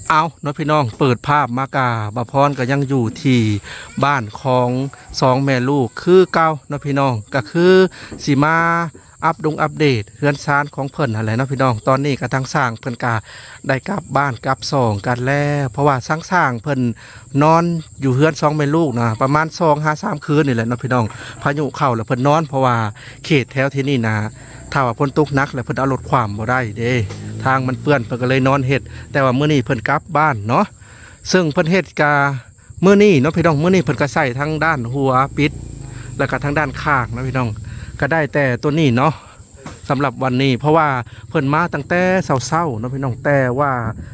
เอาเนาะพี่น้องเปิดภาพมากาบาพรก็ยังอยู่ที่บ้านของสองแม่ลูกคือเก่าเนาะพี่น้องก็คือสีมาอัปเดตเฮือนซานของเพิ่นอะไรเนาะพี่น้องตอนนี้ก็ทั้งสร้างเพิ่นกาได้กลับบ้านกลับสองกันแล้วเพราะว่าสร้างเพิ่นนอนอยู่เฮือนสองแม่ลูกนะประมาณ2-3 คืนนี่แหละเนาะพี่น้องพายุเข้าแล้วเพิ่นนอนเพราะว่าเขตแถวที่นี่นะถ้าว่าฝนตกหนักแล้วเพิ่นเอารถขวามบ่ได้เด้ทางมันเปื้อนเพิ่นก็เลยนอนเฮ็ดแต่ว่ามื้อนี้เพิ่นกลับบ้านเนาะซึ่งเพิ่นเฮ็ดกามื้อนี้เนาะพี่น้องมื้อนี้เพิ่นก็ใส่ทั้งด้านหัวปิดแล้วก็ทั้งด้านข้างนะพี่น้องก็ได้แต่ตัวนี้เนาะสำหรับวันนี้เพราะว่าเพิ่นมาตั้งแต่เช้าๆเนาะพี่น้องแต่ว่า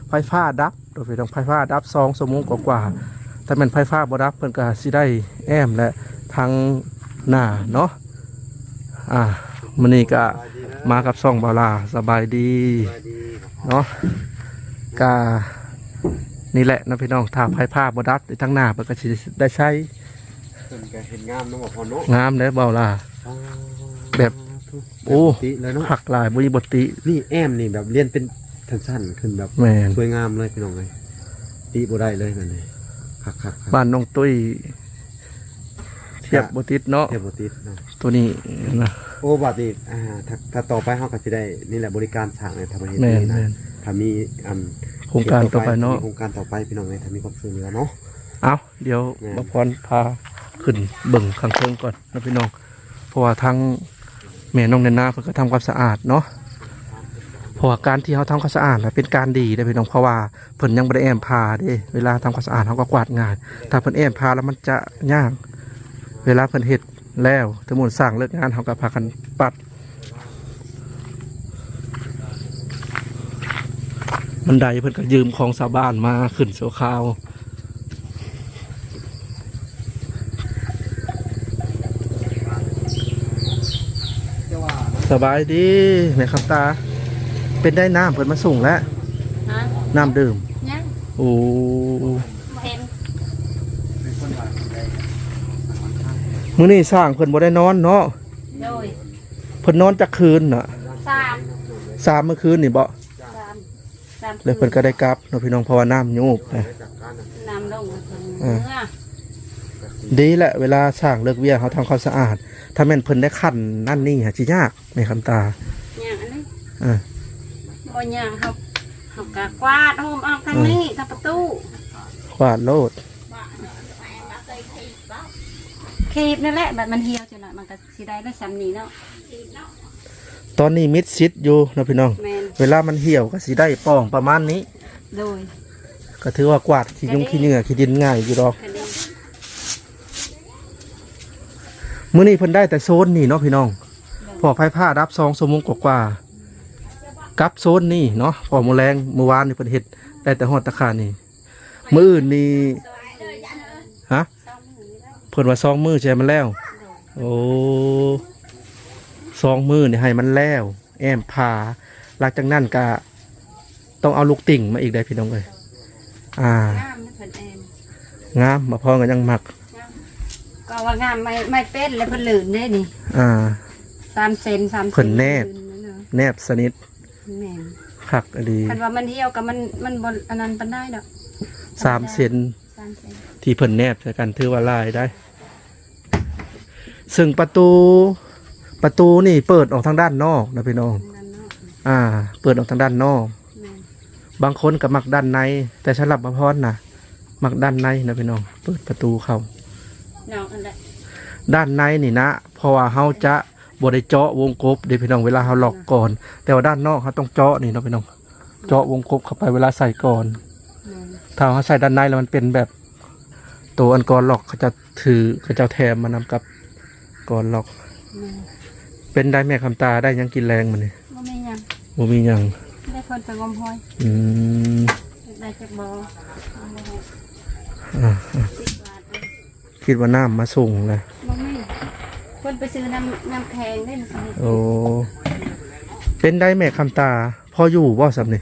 ไฟฟ้าดับเนาะพี่น้องไฟฟ้าดับ2 ชั่วโมงกว่าๆแต่แม่นไฟฟ้าบ่ดับเพิ่นก็สิได้แอมและทางหน้าเนาะมื้อนี้ก็มากับซ่องบาลาสบายดีเนาะกานี่แหละนะพี่น้องถ้าไฟฟ้าบ่ดับทั้งหน้าเพิ่นก็สิได้ใช้เห็นงามน้องบอกพอเนาะงามเด้บาลาแบบโอ้ผักลายบุยบตินี่แอมนี่แบบเรียนเป็นสั้นๆขึ้นแบบสวยงามเลยพี่น้องเลยตีบ่ได้เลยนั่นเลยคักบ้านน้องตุ้ยเทียบบติดเนาะเทียบบติดตัวนี้นะโอ้บาดนี้ถ้าต่อไปเขาก็จะได้นี่แหละบริการสร้างในธรรมเนียมนะถ้ามีโครงการต่อไปเนาะโครงการต่อไปพี่น้องเลยถ้ามีความช่วยเหลือเนาะเอาเดี๋ยวมาพรพาขึ้นเบิ่งข้างเทิงก่อนนะพี่น้องเพราะว่าทั้งแม่น้องเนน่าเพิ่นก็ทำความสะอาดเนาะเพราะว่าการที่เขาทำความสะอาดเป็นการดีนะพี่น้องเพราะว่าเพิ่นยังไม่ได้แอมพาเด้เวลาทำความสะอาดเขาก็กวาดงานถ้าเพิ่นแอมพาแล้วมันจะยากเวลาเพิ่นเฮ็ดแล้วทั้งหมดสร้างเลิกงานเขาก็พากันปัดบันไดเพิ่นก็ยืมของชาวบ้านมาขึ้นเสาขาวสบายดีแม่คำตาเป็นได้น้ำเพิ่นมาส่งแล้วน้ำดื่มโอ้มื้อนี้สร้างเพิ่นบ่ได้นอนเนาะเพิ่นนอนจักคืนน่ะ3 มื้อคืนนี่บ่แล้วเพิ่นก็ได้กลับเนาะพี่น้องเพราะว่าน้ำยุบน้ำลงดีแหละเวลาสร้างเลิกเวียเขาทำความสะอาดถ้าแม่นเพิ่นได้ขั้นนั่นนี่ฮะสิยากในคำตาอย่างอันนี้บ่อย่างเขากะกวาดโฮมออกทางนี้ทางประตูกวาดโลดคีบนั่นแหละบัดมันเหี่ยวจังหน่อยมันก็สิได้ซ้ำนี้เนาะตอนนี้มิดชิดอยู่นะพี่น้องเวลามันเหี่ยวก็สิได้ป่องประมาณนี้โดยก็ถือว่ากวาดขี้ยุงขี้เหงื่อขี้ดินง่ายอยู่ดอกมื้อนี้เพิ่นได้แต่โซนนี่เนาะพี่น้องพอไฟผ้ารับ2 ชั่วโมงกว่ากับโซนนี่เนาะพอมื้อแรงมื้อวานนี่เพิ่นเฮ็ดได้แต่ฮอดตะขานี่มื้ออื่นนี่ฮะเพิ่นว่า2 มื้อใช่มันแล้วโอ้2 มื้อนี่ให้มันแล้วแอมพาหลังจากนั้นก็ต้องเอาลูกติ่งมาอีกได้พี่น้องเอ้ยงามมาพอกันยังหมักก็ว่างามไม่เป็นเลยเพิ่นลื่นได้นี่3 เซน3 เพิ่นแนบสนิทแม่นคักดีคันว่ามันเหี่ยวกับมันบ่อันนั้นปานได้ดอก3 เซนที่เพิ่นแนบใส่กันถือว่าลายได้ซึ่งประตูนี่เปิดออกทางด้านนอกนะพี่น้องเปิดออกทางด้านนอกบางคนก็มักด้านในแต่สำหรับมาพรน่ะมักด้านในนะพี่น้องเปิดประตูเข้าด้านในนี่นะเพราะว่าเขาจะบดได้เจาะวงกบเดี๋ยวพี่น้องเวลาเขาหลอกก่อนแต่ว่าด้านนอกเขาต้องเจาะนี่นะพี่น้องเจาะวงกบเข้าไปเวลาใส่ก่อนถ้าเขาใส่ด้านในแล้วมันเป็นแบบตัวอันกรหลอกเขาจะถือเขาจะแถมมานำกับกรหลอกเป็นได้แม่คำตาได้ยังกินแรงมันนี่บ่มียังได้คนไปงมหอยได้จากบ่คิดว่าน้ำมาส่งเลยคนไปซื้อน้ำแข็งได้ไหมโอ้เป็นได้แม่คำตาพออยู่บ่สับนี่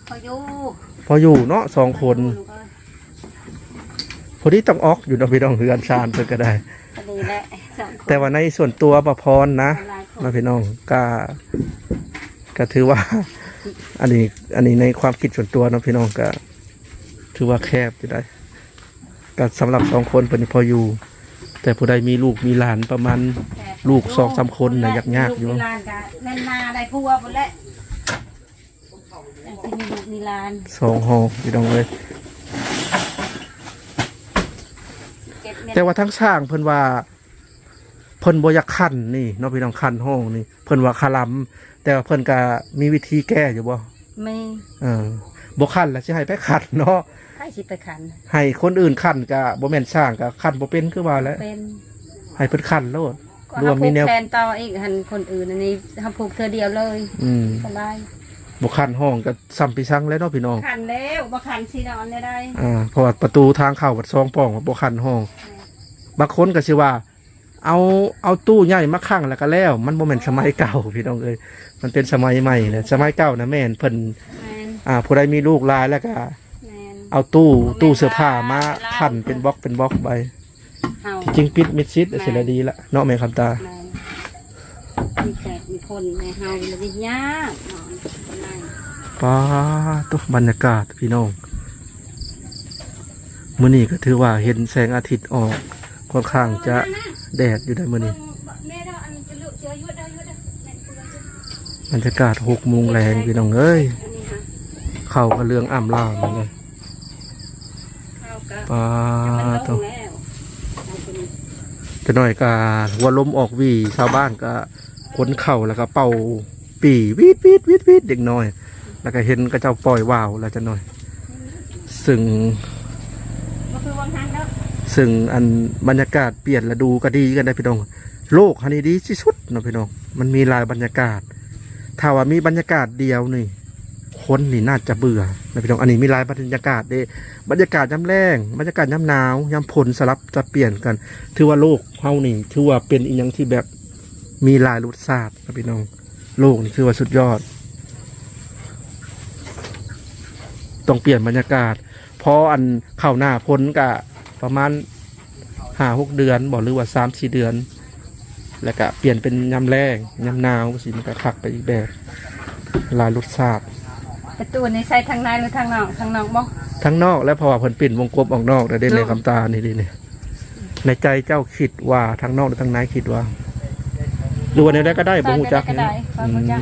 พออยู่เนาะ2 คนพอดีต้องออกอยู่นะพี่น้องคืออันชานเพิ่นก็ได้แต่ว่าในส่วนตัวประพรนะพี่น้องก็ถือว่าอันนี้ในความคิดส่วนตัวนะพี่น้องก็ ถือว่าแคบอยู่ได้ก็สำหรับ2คนเพิ่นพออยู่ แต่ผู้ใดมีลูกมีหลานประมาณลูก2-3คนน่ะยากๆอยู่ ลูกมีหลานก็แม่นนาได้ผัวพุ่นแหละจังสิมีลูกมีหลาน 2ห้องพี่น้องเอ้ย เก็บเม็ด แต่ว่าทั้งสร้างเพิ่นว่าเพิ่นบ่อยากคั่นนี่เนาะพี่น้องคั่นห้องนี่เพิ่นว่าคาลํแต่ว่าเพิ่นก็มีวิธีแก้อยู่บ่ ไม่ บ่คั่นแล้วสิให้ไปคั่นเนาะ ใครสิไปขัน ให้คนอื่นคั่นก็บ่แม่นสร้างก็คั่นบ่เป็นคือว่าแหล้ว เป็น ให้เพิ่นคั่นโลด ก็ รวมมี ผูก แนว แทนต่ออีกหันคนอื่นอันนี้ทำผูกเธอเดียวเลย สบาย บ่คั่นห้องก็ซ้ำปีซังแล้วเนาะพี่น้อง ขันแล้วบ่ขันสินอนได้ เพราะว่าประตูทางเข้าวัดซองป่องบ่คั่นห้องบางคนก็สิว่า เอาตู้ใหญ่มาคั่งแล้วก็แล้ว มันบ่แม่นสมัยเก่าพี่น้องเอ้ยมันเป็นสมัยใหม่แหละสมัยเก่านะแม่นเพิ่น แม่น ผู้ใดมีลูกหลายแล้วก็ แม่น เอาตู้เสื้อผ้ามาคั่นเป็นบล็อกไป เฮา จริงปิดมิดชิดเสียแล้วดีละเนาะแม่คำตา แม่นมีแขกมีคนในเฮาเลยดิยากนอนนั่ง ป้าตุบรรยากาศพี่น้องมื้อนี้ก็ถือว่าเห็นแสงอาทิตย์ออกค่อนข้างจะแดดอยู่ได้มื้อนี้บรรยากาศ6 โมงแรงพี่น้องเอ้ยเข้ากับเรื่องอ่ำลาวมาเลยป้าตุจะหน่อยก็หัวลมออกหวีชาวบ้านก็ขนเข่าแล้วก็เป่าปีวิดเด็กน้อย แล้วก็เห็นก็เจ้าปล่อยว่าวแล้วจะหน่อย ซึ่งอันบรรยากาศเปลี่ยนและดูก็ดีกันได้พี่น้องโลกฮันนี้ดีที่สุดเนาะพี่น้องมันมีหลายบรรยากาศถ้าว่ามีบรรยากาศเดียวนี่คนนี่น่าจะเบื่อนะพี่น้องอันนี้มีหลายบรรยากาศเด้บรรยากาศยามแรงบรรยากาศยามหนาวยามฝนสลับจะเปลี่ยนกันถือว่าโลกเฮานี่ถือว่าเป็นอีกอย่างที่แบบมีหลายรสชาตินะพี่น้องโลกนี่คือว่าสุดยอดต้องเปลี่ยนบรรยากาศเพราะอันเข้าหน้าพ้นกะประมาณ5-6 เดือนบอกหรือว่า3-4 เดือนแล้วก็เปลี่ยนเป็นยามแรงยามหนาวสิมันก็คักไปอีกแบบหลายรสชาติ ประตูนี้ใส่ทางในหรือทางนอกทางนอกบ่ ทั้งนอกและเพราะว่าเพิ่นปิ่นวงกลมออกนอกได้ในคำตานี่ดิเนี่ยในใจเจ้าคิดว่าทางนอกหรือทางในคิดว่าหรือว่าในได้ก็ได้บ่ฮู้จัก ใส่ไปได้ก็ได้บ่จัก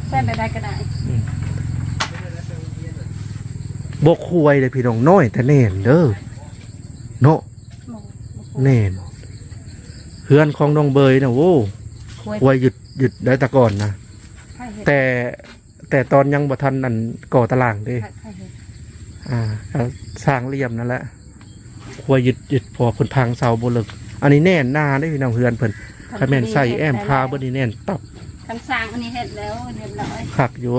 ใส่ไปได้ก็ได้ บกคุยเลยพี่น้องน้อยแต่เน่นเด้อเนาะเน่นเฮือนของน้องเบยนะโว้ควยหยุดได้แตะก่อนนะแต่ตอนยังบ่ทันนั่นก่อตารางเด้ก็สร้างเหลี่ยมนั่นแหละควยหยุดพอเพิ่นพังเสาบ่เลิกอันนี้แน่นหน้าได้พี่น้องเฮือนเพิ่นคันแม่นใส่แอมพาเบิ่นี่แน่นตับ คันสร้างอันนี้เฮ็ดแล้วเรียบร้อย คักอยู่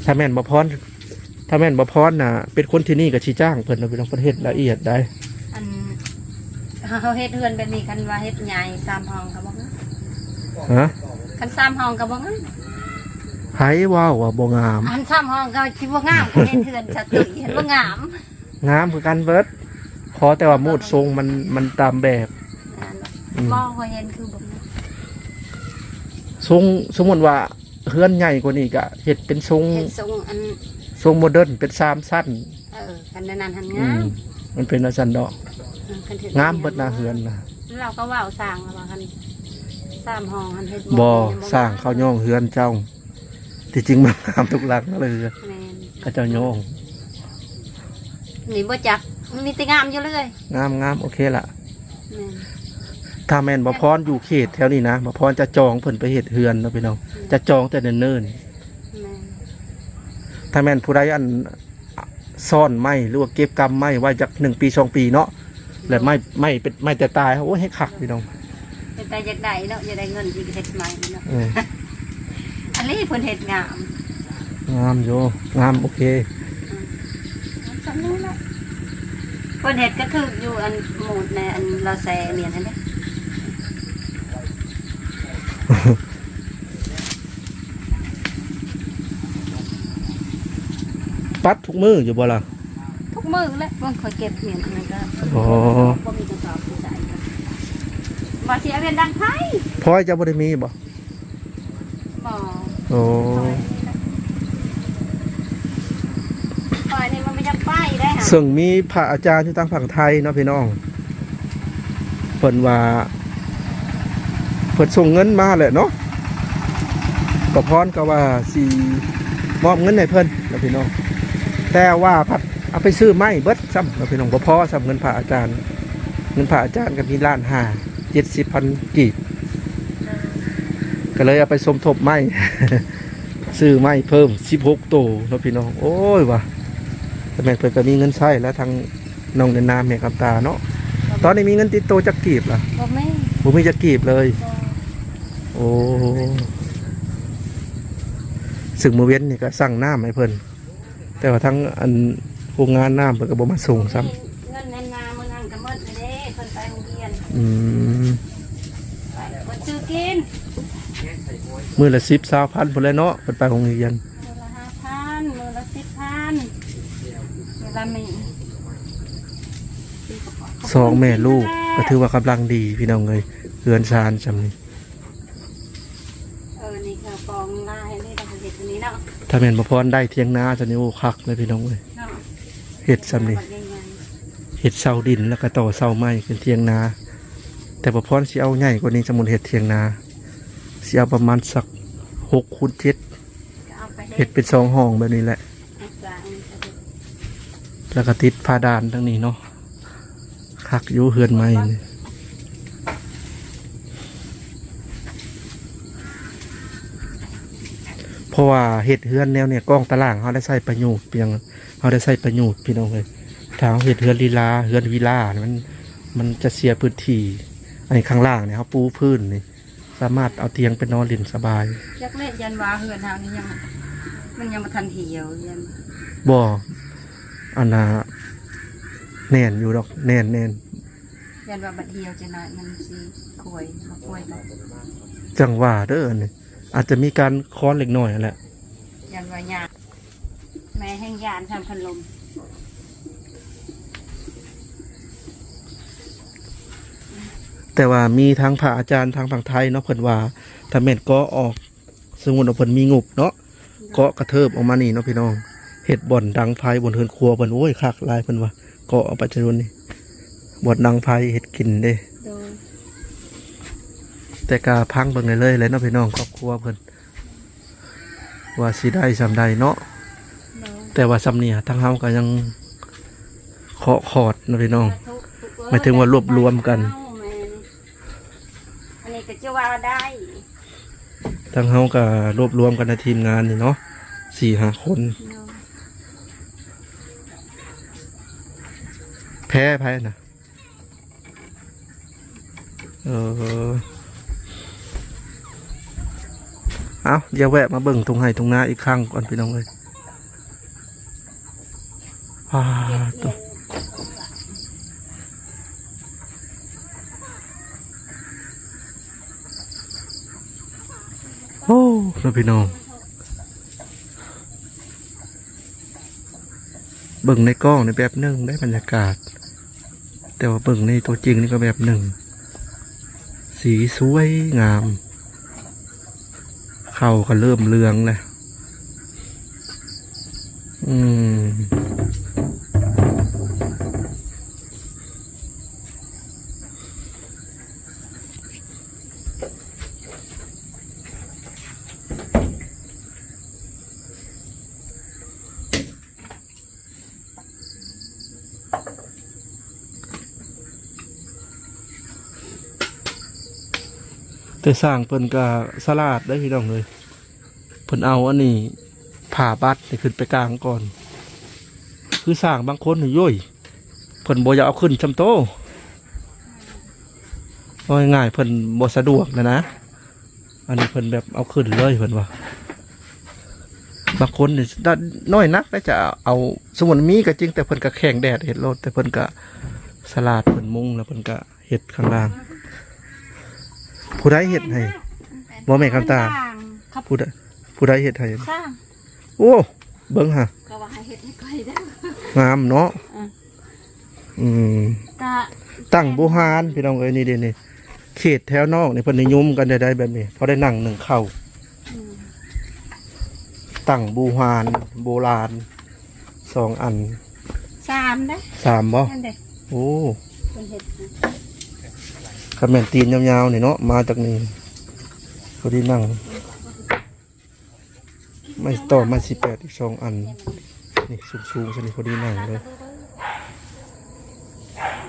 ถ้าแม่นบ่พรน่ะเป็นคนที่นี่ก็สิจ้างเพิ่นเอาไปลงประเทศละเอียดได้ อันเขาเฮ็ดเฮือนแบบนี้คันว่าเฮ็ดใหญ่3 ห้องก็บ่งั้น ฮะ คัน3 ห้องก็บ่งั้น ไผว้าวว่าบ่งาม อัน3 ห้องก็สิบ่งามก็เฮ็ดเฮือนชะตุยเห็นบ่งาม งามคือกันเบิดขอแต่ว่ามูดทรงมันตามแบบ มองก็เห็นคือบ่งาม ทรงสมมุติว่าเฮือนใหญ่กว่านี้ก็เฮ็ดเป็นทรง เฮ็ดทรงอัน ทรงโมเดิร์นเป็น3 ชั้น คันนั้นหัน อื งาม มมันเป็นอาซันดอก คันเฮ็ด งามเบิดหน้าเฮือนนะ เราก็ว่าวสร้างแล้วว่าคัน3 ห้องคันเฮ็ด บ่สร้างเขาย่องเฮือนเจ้าที่จริงมันงามทุกหลังเลย แม่น เขาเจ้าย่อง นี่บ่จักมันมีแต่งามอยู่เลย งามโอเคละ แม่น ถ้าแม่นบ่พรอยู่เขตแถวนี้นะบ่พรจะจองเพิ่นไปเฮ็ดเฮือนเนาะพี่น้องจะจองแต่เนิ่น แม่น ๆถ้าแม่นผู้ใดอันซ่อนไม้หรือว่าเก็บกำไม้ไว้จาก1 ปี 2 ปีเนาะแล้วไม่เป็นไม่แต่ตายโอ้ให้คักพี่น้อง แต่อยากได้เนาะอยากได้เงินสิเฮ็ดใหม่เนาะ เออ อันนี้เพิ่นเฮ็ดงาม งามอยู่งามโอเค สำนู้นแหละเพิ่นเฮ็ดก็คืออยู่อันหมู่ในอันลาแซเนี่ยนั่นแหละ ปัดทุกมืออยู่บ่ล่ะ ทุกมื้อแหละเพิ่นคอยเก็บเหรียญอันนั้นก็ อ๋อ บ่มีกระสอบใส่กันว่าสิเอาเหรียญดังไผ พลอยจะบ่ได้มีบ่ บ่ โอ้ ซึ่งมีพระอาจารย์ที่ทางฝั่งไทยเนาะพี่น้องเพิ่นว่าเพิ่นส่งเงินมาแหละเนาะบ่พรก็ว่าสิมอบเงินให้เพิ่นนะพี่น้องแต่ว่าพัดเอาไปซื้อไม้เบิดซ้ำนะพี่น้องบ่พอซ้ำเงินพระอาจารย์เงินพระอาจารย์ก็มี1,570,000 กีบก็เลยเอาไปสมทบไม้ ซื้อไม้เพิ่ม16โตเนาะพี่น้องโอ้ยว่ะแต่แม่เพิ่นก็มีเงินใช้แล้วทางน้องเดินนาแม่กับตาเนาะตอนนี้มีเงินติดโตจักกีบล่ะ บ่แม่ บ่มีจักกีบเลย บ่ โอ้สึกมื้อเว้นนี่ก็สั่งน้ำให้เพิ่นแต่ว่าทั้งอันโรงงานน้ำเพิ่นก็บ่มาส่งซ้ำ เงินในนามื้อนั้นก็หมดเด้เพิ่นไปโรงเรียน ไป เพิ่นซื้อกิน มื้อละ10-20,000พุ่นแหละเนาะเพิ่นไปโรงเรียน มื้อละ5,000มื้อละ10,000มื้อละมี สองแม่ลูกก็ถือว่ากำลังดีพี่น้องเอ้ยเฮือนชานจำนี้ นี่คือปองลายนี่เราเห็ดตัวนี้เนาะ ถ้าแม่นบ่พรได้เที่ยงนาจะนี่โอ้คักเลยพี่น้องเอ้ย เนาะ เฮ็ดซ้ำนี่เฮ็ดเสาดินแล้วก็ต่อเสาไม้เป็นเที่ยงนาแต่บ่พรสิเอาใหญ่กว่านี้สมุนเฮ็ดเที่ยงนาสิเอาประมาณสัก6 คูณ 7 เอาไป เฮ็ดเป็น2ห้องแบบนี้แหละ แล้วก็ติดผ้าดานทั้งนี้เนาะคักอยู่เฮือนไม้นี่เพราะว่าเฮ็ดเฮือนแนวเนี่ยกล้องตารางเขาได้ใส่ประโยชน์เพียงเขาได้ใส่ประโยชน์พี่น้องเลยถ้าเขาเฮ็ดเฮือนลีลาเฮือนวิลาเนี่ยมันจะเสียพื้นที่ไอ้ข้างล่างเนี่ยเขาปูพื้นนี่สามารถเอาเตียงไปนอนเล่นสบาย ยักเล่นยันวาเหือนทางนี้ยังมันยังมาทันเหี่ยวยัน บ่อันน่ะแน่นอยู่ดอกแน่น ยันว่าบัดเหี่ยวจะหน่อยมันสิกล้วยมากล้วยต่อ จังหว่าเด้อนี่อาจจะมีการค้อนเล็กน้อยนั่นแหละ ยันว่ายานแม่แห่งยานทำพันลม แต่ว่ามีทั้งพระอาจารย์ทางฝั่งไทยเนาะเพิ่นว่าถ้าแม่นก็ออกสมมุติว่าเพิ่นมีงบเนาะก็กระเทิบออกมานี่เนาะพี่น้องเฮ็ดบ่อนดังไฟบนเฮือนครัวเพิ่นโอ้ยคักหลายเพิ่นว่าก็เอาไปจนนี่บ่อนดังไฟเฮ็ดกินเด้ โดย แต่ก็พังเบิ่งเลยเนาะพี่น้องครอบครัวเพิ่นว่าสิได้ซำใดเนาะ โดย แต่ว่าซำเนี่ยทางเฮาก็ยังเคาะขอดเนาะพี่น้อง หมายถึงว่ารวบรวมกัน อันนี้ก็จะว่าได้ ทางเฮาก็รวบรวมกันในทีมงานนี่เนาะ4-5 คนแพ้ไผน่ะเอาเดี๋ยวแวะมาเบิ่งตรงไห้ตรงนาอีกครั้งก่อนพี่น้องเลยตัวโอ้แล้วพี่น้องเบิ่งในกล้องในแบบหนึ่งได้บรรยากาศ แต่ว่าเบิ่งในตัวจริงนี่ก็แบบหนึ่งสีสวยงามเข้าก็เริ่มเรืองเลยแต่สร้างเพิ่นก็สลาดได้พี่น้องเลยเพิ่นเอาอันนี้ผ่าบัดนี่ขึ้นไปกลางก่อนคือสร้างบางคนนี่ย่อยเพิ่นบ่อยากเอาขึ้นจำโตว่าง่ายๆเพิ่นบ่สะดวกนะอันนี้เพิ่นแบบเอาขึ้นเลยเพิ่นว่าบางคนนี่น้อยนักได้จะเอาสมุนมีก็จริงแต่เพิ่นก็แข่งแดดเห็ดรถแต่เพิ่นก็สลาดเพิ่นมุงแล้วเพิ่นก็เห็ดข้างล่างผู้ใดเห็ดให้บ่แม่นคำตาผู้ใดเห็ดให้ สร้าง โอ้เบิ่งฮะ ก็ว่าให้เห็ดให้ไกลได้ งามเนาะ ก็ ตั้งบูฮานพี่น้องเอ้ยนี่เด้นี่เขตแถวนอกนี่เพิ่นนิยมกันได้แบบนี้พอได้นั่งหนึ่งเข้าตั้งบูฮานโบราณ2 อัน สร้าง ได้ 3บ่ นั่นเด้ โอ้ เพิ่นเฮ็ด คำแม่นตีนยาวๆนี่เนาะมาจากนี่พอดีนั่งไม่ต่อมา18อีก2อันนี่สูงๆซะนี่พอดีนั่งเลย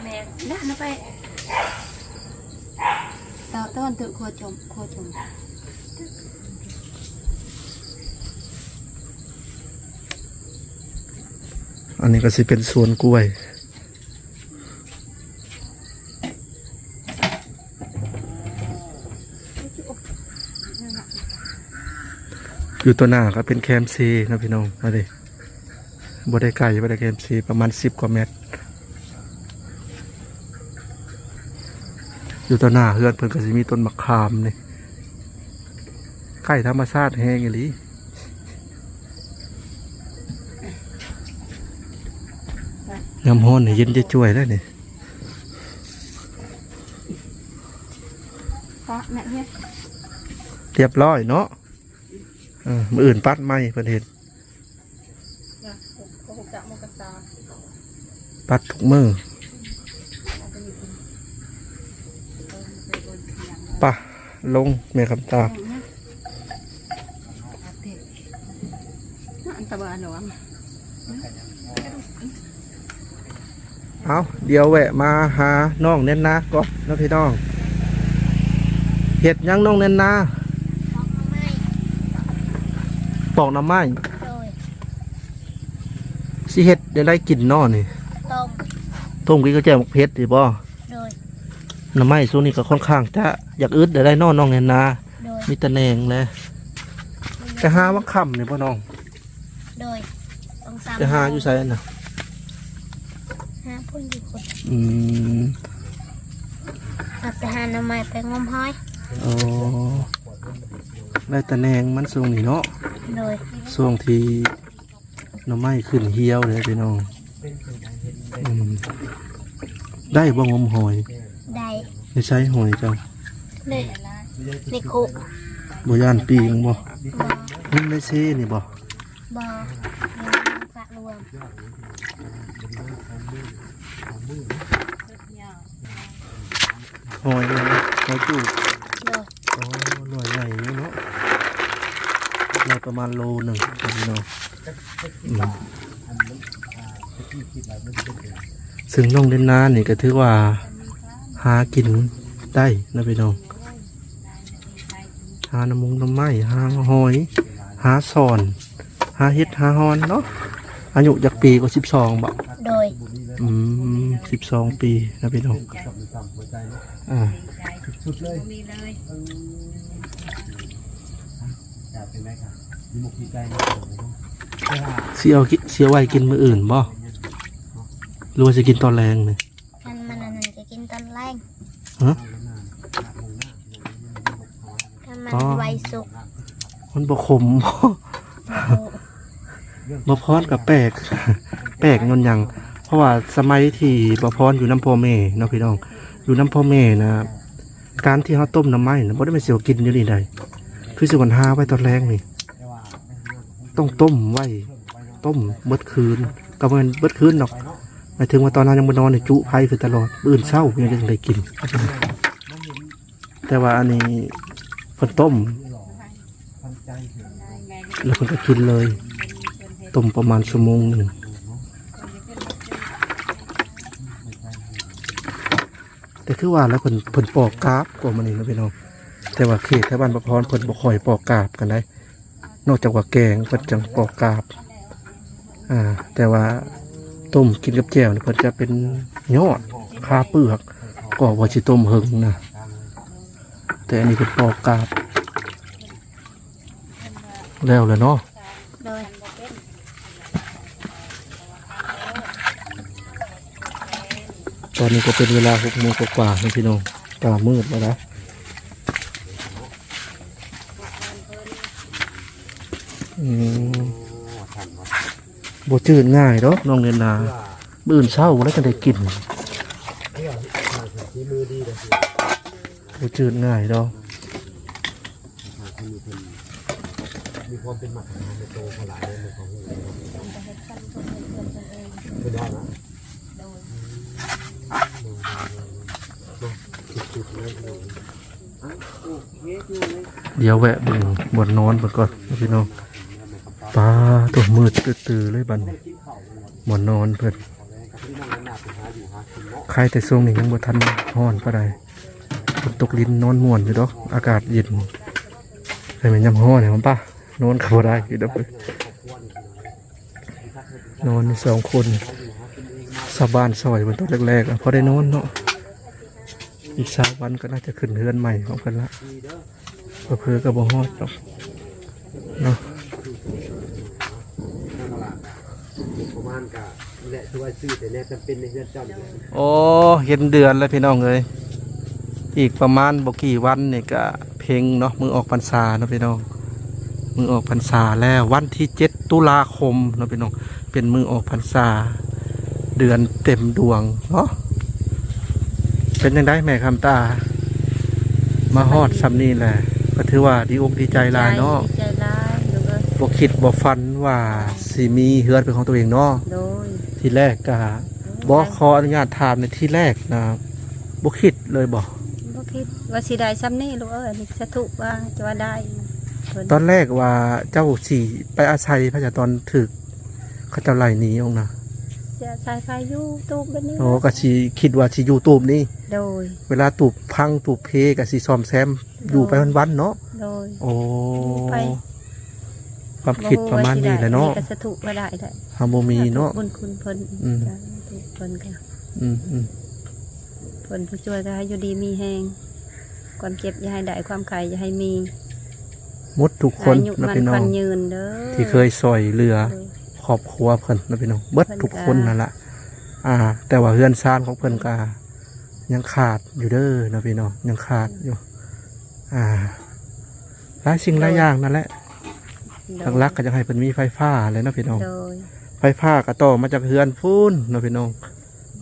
แม่นะไปต้นตึกโคจม อันนี้ก็สิเป็นสวนกล้วยอยู่ตัวหน้าก็เป็นแคมซีนะพี่น้องมาดิบ่ได้ไกลบ่ได้แคมซีประมาณ10 กว่าเมตรอยู่ตัวหน้าเฮือนเพิ่นก็สิมีต้นมะขามนี่ใกล้ธรรมชาติแห้งอีหลีน้ำฮ้อนนี่เย็นจะจ่วยแล้วนี่ แม่เฮ็ด เรียบร้อยเนาะมื้ออื่นปัดไหมเพิ่นเห็นปัดทุกมื้อป่ะลงแม่คำตา อันตะบานหรอ เอาเดี๋ยวแวะมาหาน้องเน้นนาก่อนนะพี่น้องเห็ดยังน้องเน้นนาปอกหน้ำไม้ โดย สิเห็ดเดี๋ยวได้กินนอนี่ ต้ม ต้มกินก็แจ่วหมกเพชรดิบ่ โดย หน้ำไม้ช่วงนี้ก็ค่อนข้างจะอยากอึดเดี๋ยวได้น้องเน้นนา โดย มีตะแหนงเลยจะหาว่าค่ำนี่พ่อน้อง โดยต้องซ้ำ จะหาอยู่ไสน่ะ หาพุ่นอยู่คน อืม เอาไปหาหน่อไม้ไปงมห้อย อ๋อได้ตะแหนงมันช่วงนี้เนาะ โดย ช่วงที่หน้ำไม้ขึ้นเหี่ยวเลยพี่น้องได้บ่งมหอย ได้ ไม่ใช่หอยจ้ะ เลยในคุ บ่ย่านปีงบ่ บอ นี่ไม่ใช่นี่บ่ บอฝากรวม หอยเลยนะหอยจูบ โดย อ๋อหน่วยใหญ่อยู่เนาะได้ประมาณโลหนึ่งครับพี่น้องซึ่งน้องเล่นน้านี่ก็ถือว่าหากินได้นะพี่น้องหาน้ำมุงน้ำไม้หาหอยหาสอนหาเฮ็ดหาฮอนเนาะอายุจากปีก็12บ่ โดย 12 ปีนะพี่น้องสุดเลยจับเป็นไหมครับมีหมกมีไก่นะ เสียไว้กินมื้ออื่นบ่หรือว่าจะกินตอนแรงนี่ กันมันอันนั้นจะกินตอนแรก ฮะ กันมันไวสุก มันบ่ขม บ่พรกับแปลก แปลกนนหยังเพราะว่าสมัยที่บ่พรอยู่น้ำพ่อแม่เนาะพี่น้องอยู่น้ำพ่อแม่นะการที่เฮาต้มน้ำไม้น่ะบ่ได้มาเสียวกินอยู่นี่ใดคือสิวันหาไว้ตอนแรงนี่ต้องต้มไว้ต้มเบิดคืนก็บ่แม่นเบิดคืนหรอกหมายถึงว่าตอนนั้นยังบ่นอนนี่จุไผคือตลอดมื้ออื่นเช้ายังได้กิน แต่ว่าอันนี้เพิ่นต้มแล้วเพิ่นก็กินเลยต้มประมาณ1 ชั่วโมงแต่คือว่าแล้วเพิ่นปอกกาบกว่ามันนี่นะพี่น้องแต่ว่าเขตแถวบ้านประพรเพิ่นบ่ค่อยปอกกาบกันได้นอกจากว่าแกงเพิ่นจังปอกกาบแต่ว่าต้มกินกับแจ่วนี่เพิ่นจะเป็นยอดคาเปลือกก็ว่าสิต้มเฮิงนะแต่อันนี้เพิ่นปอกกาบแล้วแหละเนาะ โดย ตอนนี้ก็เป็นเวลา6 โมงกว่าๆนะพี่น้องตามืดแล้วนะบ่จืดง่ายเนาะน้องเรียนนามื้ออื่นเช้าแล้วก็ได้กินบ่จืดง่ายเนาะ มีความเป็นหมักในโตขลาดในของหูไม่ได้นะ เดี๋ยวแวะเบิ่งบ่อนนอนเบิ่งก่อนนะพี่น้องปลาตัวมืดตื่อๆเลยบัดนี้บ่อนนอนเพิ่นใครแต่ช่วงนี้ยังบ่ทันฮ้อนปานใดฝนตกลิ้นนอนม่วนอยู่ดอกอากาศเย็นแต่มันยามฮ้อนเนี่ยมันป่ะนอนก็บ่ได้อยู่ดอกนอนสองคนชาวบ้านซอยบนต้นแรกๆพอได้นอนเนาะอีก3 วันก็น่าจะขึ้นเรือนใหม่ของกันละเพื่อก็บ่ฮอดหรอกเนาะ ประมาณกะแหละช่วยซื้อแต่เนี่ยจำเป็นในเรือนจำ โอ้เห็นเดือนแล้วพี่น้องเลยอีกประมาณบ่กี่วันนี่ก็เพลงเนาะมือออกพรรษาเนาะพี่น้องมือออกพรรษาแล้ววันที่7 ตุลาคมเนาะพี่น้องเป็นมือออกพรรษาเดือนเต็มดวงเนาะเป็นยังไงแม่คำตามาฮอดซ้ำนี่แหละก็ถือว่าดีอกดีใจหลายเนาะ ดีใจร้ายลูกเอ้ย บ่คิดบ่ฝันว่าสิมีเฮือนเป็นของตัวเองเนาะ โดย ที่แรกก็บ่ขออนุญาตถามในที่แรกนะบ่คิดเลยบ่ บ่คิดว่าสิได้ซ้ำนี่ลูกเอ้ยนี่จะถูกว่าจะว่าได้เพิ่น ตอนแรกว่าเจ้าสิไปอาศัยพระเจ้าตอนถึกเขาเจ้าไล่หนีออกนะ จะสายไฟอยู่ตูบแบบนี้ โอ้ก็สิคิดว่าสิอยู่ตูบนี่ โดย เวลาตูบพังตูบเพก็สิซ่อมแซมอยู่ไปวันๆเนาะ โดย โอ้ ไป ความคิดประมาณนี้แหละเนาะ ก็จะถูกว่าได้ได้ เฮาบ่มีเนาะ บุญคุณเพิ่น อืม จ้ะถูกเพิ่นก็ อืม เพิ่นผู้ช่วยก็ให้อยู่ดีมีแฮงความเจ็บอย่าให้ได้ความไข้อย่าให้มี หมดทุกคน อายุ นะ มัน พี่น้อ พั ง นยืนเด้อ ที่เคยซอยเรือ โดย ครอบครัวเพิ่นนะพี่น้องเบิดทุกคนนั่นละแต่ว่าเฮือนซ่านของเพิ่นก็ยังขาดอยู่เด้อนะพี่น้องยังขาดอยู่หลายสิ่งหลายอย่างนั่นแหละหลักๆก็จะให้เพิ่นมีไฟฟ้าเลยนะพี่น้อง โดย ไฟฟ้าก็ต่อมาจากเฮือนฟูนนะพี่น้อง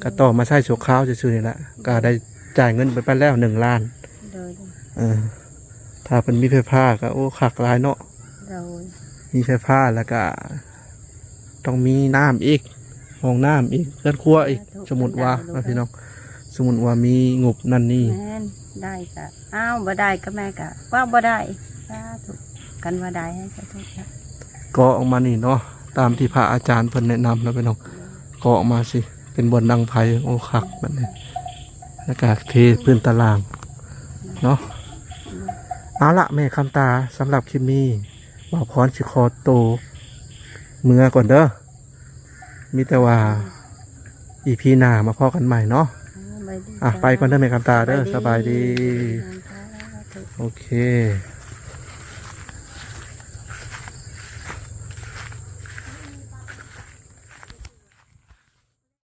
ก็ต่อมาใช้ชั่วคราวซื่อๆนี่แหละก็ได้จ่ายเงินไปแล้ว1 ล้าน โดย ถ้าเพิ่นมีไฟฟ้าก็โอ้คักหลายเนาะ โดย มีไฟฟ้าแล้วก็ต้องมีน้ำอีกห้องน้ำอีกเครื่องครัวอีกสมมุติว่านะพี่น้องสมมุติว่ามีงบนั่นนี่ แม่นได้ก็อ้าวบ่ได้ก็แม่ก็ว่าบ่ได้สาธุกันว่าได้ให้สาธุนะ ก็ออกมานี่เนาะตามที่พระอาจารย์เพิ่นแนะนำนะพี่น้องก็ออกมาสิเป็นบนดังไผ่โอ้คักแบบนี้แล้วก็เทพื้นตารางเนาะเอาละแม่คำตาสำหรับคลิปนี้ว่าพรสิคอโตเมื่อก่อนเด้อมีแต่ว่าอีพีหน้ามาพอกันใหม่เนาะ ไปดี ไปก่อนเด้อแม่คำตาเด้อสบายดี สาธุ โอเค